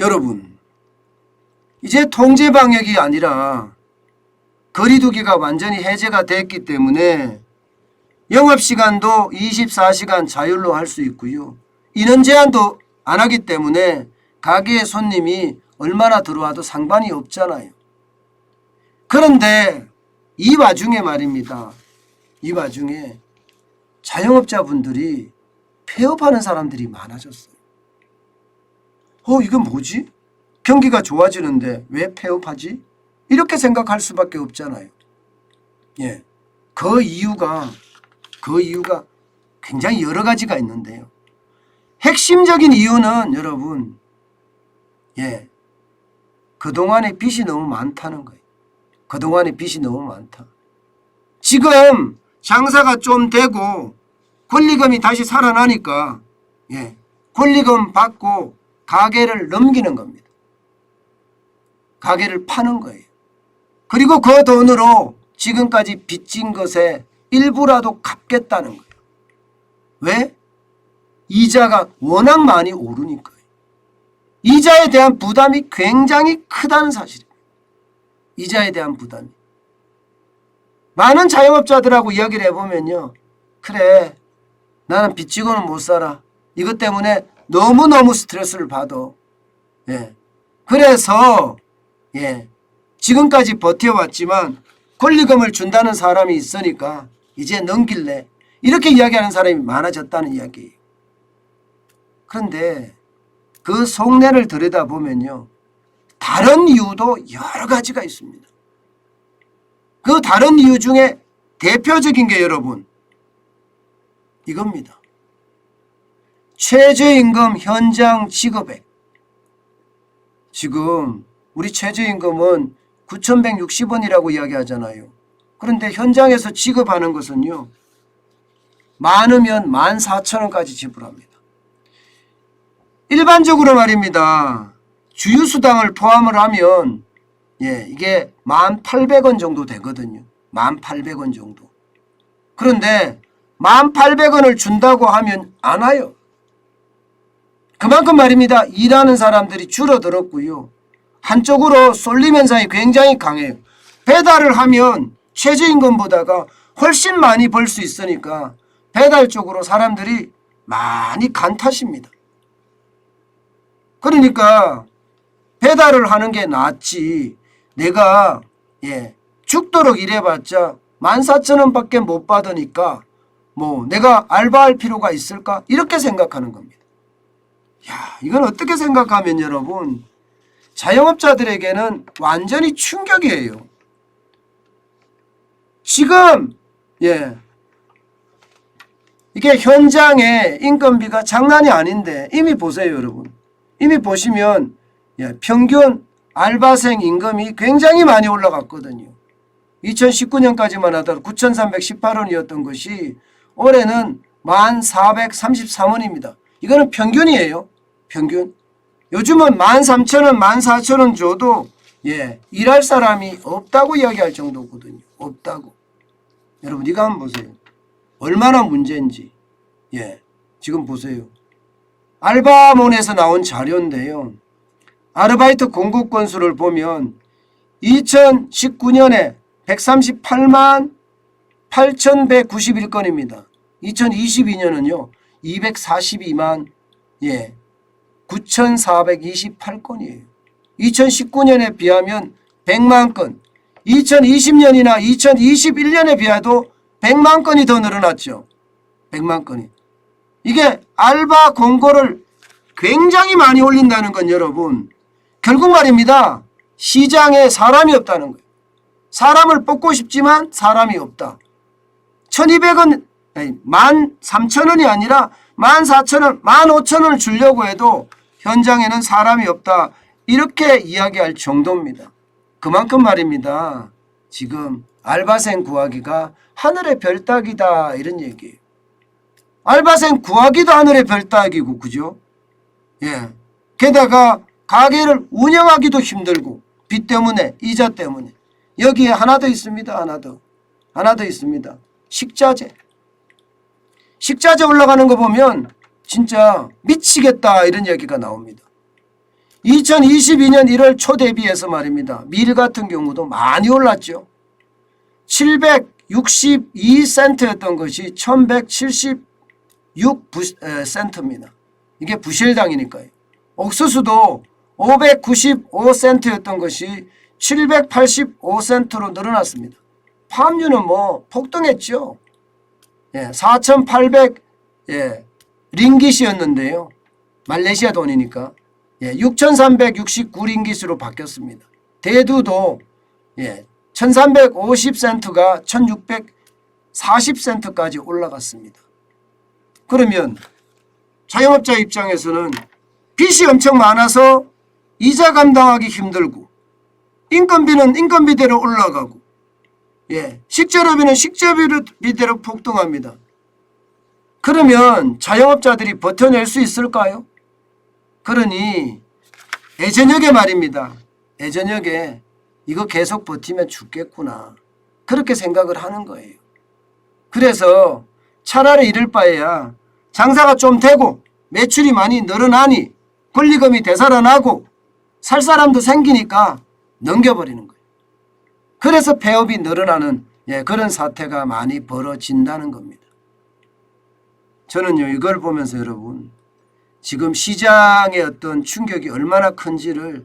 여러분, 이제 통제 방역이 아니라 거리두기가 완전히 해제가 됐기 때문에 영업시간도 24시간 자율로 할 수 있고요. 인원 제한도 안 하기 때문에 가게에 손님이 얼마나 들어와도 상관이 없잖아요. 그런데 이 와중에 말입니다. 이 와중에 자영업자분들이 폐업하는 사람들이 많아졌어요. 이건 뭐지? 경기가 좋아지는데 왜 폐업하지? 이렇게 생각할 수밖에 없잖아요. 예. 그 이유가 굉장히 여러 가지가 있는데요. 핵심적인 이유는 여러분, 그동안의 빚이 너무 많다는 거예요. 그동안의 빚이 너무 많다. 지금 장사가 좀 되고 권리금이 다시 살아나니까 권리금 받고 가게를 넘기는 겁니다. 가게를 파는 거예요. 그리고 그 돈으로 지금까지 빚진 것에 일부라도 갚겠다는 거예요. 왜? 이자가 워낙 많이 오르니까요. 이자에 대한 부담이 굉장히 크다는 사실입니다. 이자에 대한 부담이. 많은 자영업자들하고 이야기를 해보면요. 그래, 나는 빚지고는 못 살아. 이것 때문에 너무너무 스트레스를 받아. 그래서 지금까지 버텨왔지만 권리금을 준다는 사람이 있으니까 이제 넘길래. 이렇게 이야기하는 사람이 많아졌다는 이야기예요. 그런데 그 속내를 들여다보면요. 다른 이유도 여러 가지가 있습니다. 그 다른 이유 중에 대표적인 게 여러분 이겁니다. 최저임금 현장 지급액. 지금 우리 최저임금은 9,160원이라고 이야기하잖아요. 그런데 현장에서 지급하는 것은요. 많으면 14,000원까지 지불합니다. 일반적으로 말입니다. 주유수당을 포함을 하면 이게 1,800원 정도 되거든요. 1,800원 정도. 그런데 1,800원을 준다고 하면 안 와요. 그만큼 말입니다. 일하는 사람들이 줄어들었고요. 한쪽으로 쏠림 현상이 굉장히 강해요. 배달을 하면 최저임금보다가 훨씬 많이 벌 수 있으니까 배달 쪽으로 사람들이 많이 간탓입니다. 그러니까 배달을 하는 게 낫지. 내가 죽도록 일해봤자 14,000원밖에 못 받으니까 뭐 내가 알바할 필요가 있을까? 이렇게 생각하는 겁니다. 이건 어떻게 생각하면 여러분 자영업자들에게는 완전히 충격이에요. 지금 이게 현장의 인건비가 장난이 아닌데 이미 보세요 여러분. 이미 보시면 평균 알바생 임금이 굉장히 많이 올라갔거든요. 2019년까지만 하더라도 9,318원이었던 것이 올해는 1,433원입니다. 이거는 평균이에요. 평균. 요즘은 13,000원, 14,000원 줘도 일할 사람이 없다고 이야기할 정도거든요. 없다고. 여러분 이거 한번 보세요. 얼마나 문제인지. 지금 보세요. 알바몬에서 나온 자료인데요. 아르바이트 공급 건수를 보면 2019년에 138만 8,191건입니다. 2022년은요. 242만 9,428건이에요. 2019년에 비하면 100만 건, 2020년이나 2021년에 비해도 100만 건이 더 늘어났죠. 100만 건이. 이게 알바 공고를 굉장히 많이 올린다는 건 여러분 결국 말입니다. 시장에 사람이 없다는 거예요. 사람을 뽑고 싶지만 사람이 없다. 1,200원, 13,000원이 아니라 14,000원, 15,000원을 주려고 해도 현장에는 사람이 없다. 이렇게 이야기할 정도입니다. 그만큼 말입니다. 지금 알바생 구하기가 하늘의 별 따기다 이런 얘기예요. 알바생 구하기도 하늘의 별 따기고 그죠? 게다가 가게를 운영하기도 힘들고 빚 때문에 이자 때문에 여기에 하나 더 있습니다. 하나 더 있습니다. 식자재. 식자재 올라가는 거 보면 진짜 미치겠다 이런 얘기가 나옵니다. 2022년 1월 초 대비해서 말입니다. 밀 같은 경우도 많이 올랐죠. 762센트였던 것이 1176센트입니다. 이게 부실당이니까요. 옥수수도 595센트였던 것이 785센트로 늘어났습니다. 팜유는 뭐 폭등했죠. 4,800 링깃이었는데요. 말레이시아 돈이니까 6,369링깃으로 바뀌었습니다. 대두도 1,350센트가 1,640센트까지 올라갔습니다. 그러면 자영업자 입장에서는 빚이 엄청 많아서 이자 감당하기 힘들고, 인건비는 인건비대로 올라가고, 식재료비는 식재료비대로 폭등합니다. 그러면 자영업자들이 버텨낼 수 있을까요? 그러니 애저녁에 말입니다. 애저녁에 이거 계속 버티면 죽겠구나, 그렇게 생각을 하는 거예요. 그래서 차라리 이럴 바에야 장사가 좀 되고 매출이 많이 늘어나니 권리금이 되살아나고 살 사람도 생기니까 넘겨버리는 거예요. 그래서 폐업이 늘어나는 그런 사태가 많이 벌어진다는 겁니다. 저는요, 이걸 보면서 여러분, 지금 시장의 어떤 충격이 얼마나 큰지를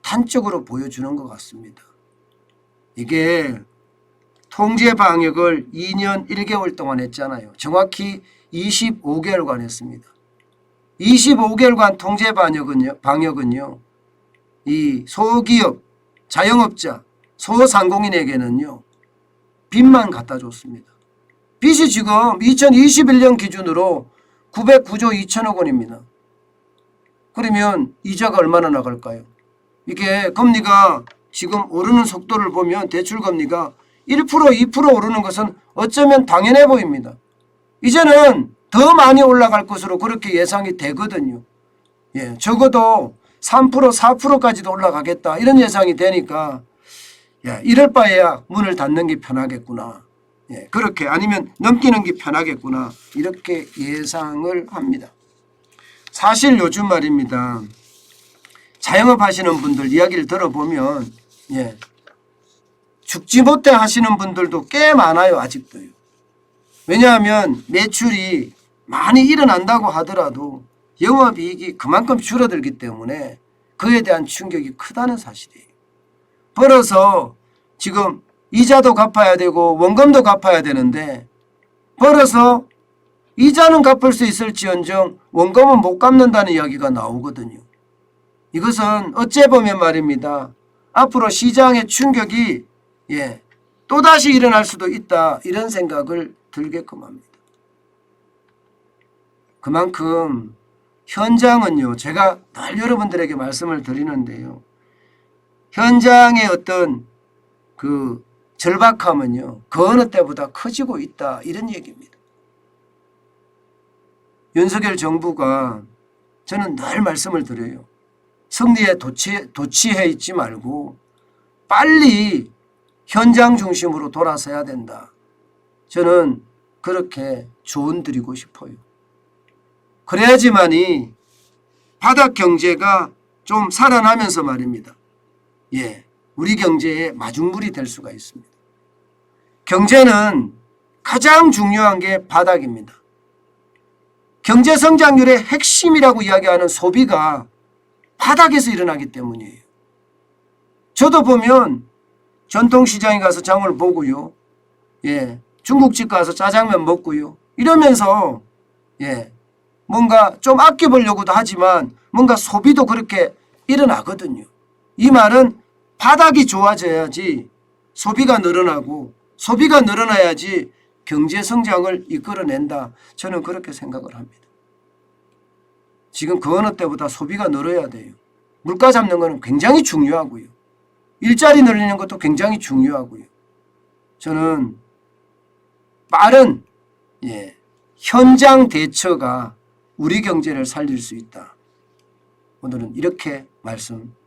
단적으로 보여주는 것 같습니다. 이게 통제 방역을 2년 1개월 동안 했잖아요. 정확히 25개월간 했습니다. 25개월간 통제 방역은요, 이 소기업, 자영업자, 소상공인에게는요, 빚만 갖다 줬습니다. 빚이 지금 2021년 기준으로 909조 2천억 원입니다. 그러면 이자가 얼마나 나갈까요? 이게 금리가 지금 오르는 속도를 보면 대출금리가 1%, 2% 오르는 것은 어쩌면 당연해 보입니다. 이제는 더 많이 올라갈 것으로 그렇게 예상이 되거든요. 적어도 3%, 4%까지도 올라가겠다, 이런 예상이 되니까 이럴 바에야 문을 닫는 게 편하겠구나, 그렇게, 아니면 넘기는 게 편하겠구나, 이렇게 예상을 합니다. 사실 요즘 말입니다, 자영업 하시는 분들 이야기를 들어보면 죽지 못해 하시는 분들도 꽤 많아요. 아직도요. 왜냐하면 매출이 많이 일어난다고 하더라도 영업이익이 그만큼 줄어들기 때문에 그에 대한 충격이 크다는 사실이에요. 벌어서 지금 이자도 갚아야 되고 원금도 갚아야 되는데, 벌어서 이자는 갚을 수 있을지언정 원금은 못 갚는다는 이야기가 나오거든요. 이것은 어째 보면 말입니다, 앞으로 시장의 충격이 또다시 일어날 수도 있다, 이런 생각을 들게끔 합니다. 그만큼 현장은요, 제가 늘 여러분들에게 말씀을 드리는데요, 현장의 어떤 그 절박함은요, 그 어느 때보다 커지고 있다, 이런 얘기입니다. 윤석열 정부가, 저는 늘 말씀을 드려요. 승리에 도취해 있지 말고 빨리 현장 중심으로 돌아서야 된다. 저는 그렇게 조언드리고 싶어요. 그래야지만이 바닥 경제가 좀 살아나면서 말입니다, 우리 경제의 마중물이 될 수가 있습니다. 경제는 가장 중요한 게 바닥입니다. 경제 성장률의 핵심이라고 이야기하는 소비가 바닥에서 일어나기 때문이에요. 저도 보면 전통시장에 가서 장을 보고요, 중국집 가서 짜장면 먹고요, 이러면서 뭔가 좀 아껴보려고도 하지만 뭔가 소비도 그렇게 일어나거든요. 이 말은 바닥이 좋아져야지 소비가 늘어나고, 소비가 늘어나야지 경제 성장을 이끌어낸다, 저는 그렇게 생각을 합니다. 지금 그 어느 때보다 소비가 늘어야 돼요. 물가 잡는 것은 굉장히 중요하고요, 일자리 늘리는 것도 굉장히 중요하고요. 저는 빠른 현장 대처가 우리 경제를 살릴 수 있다. 오늘은 이렇게 말씀드리겠습니다.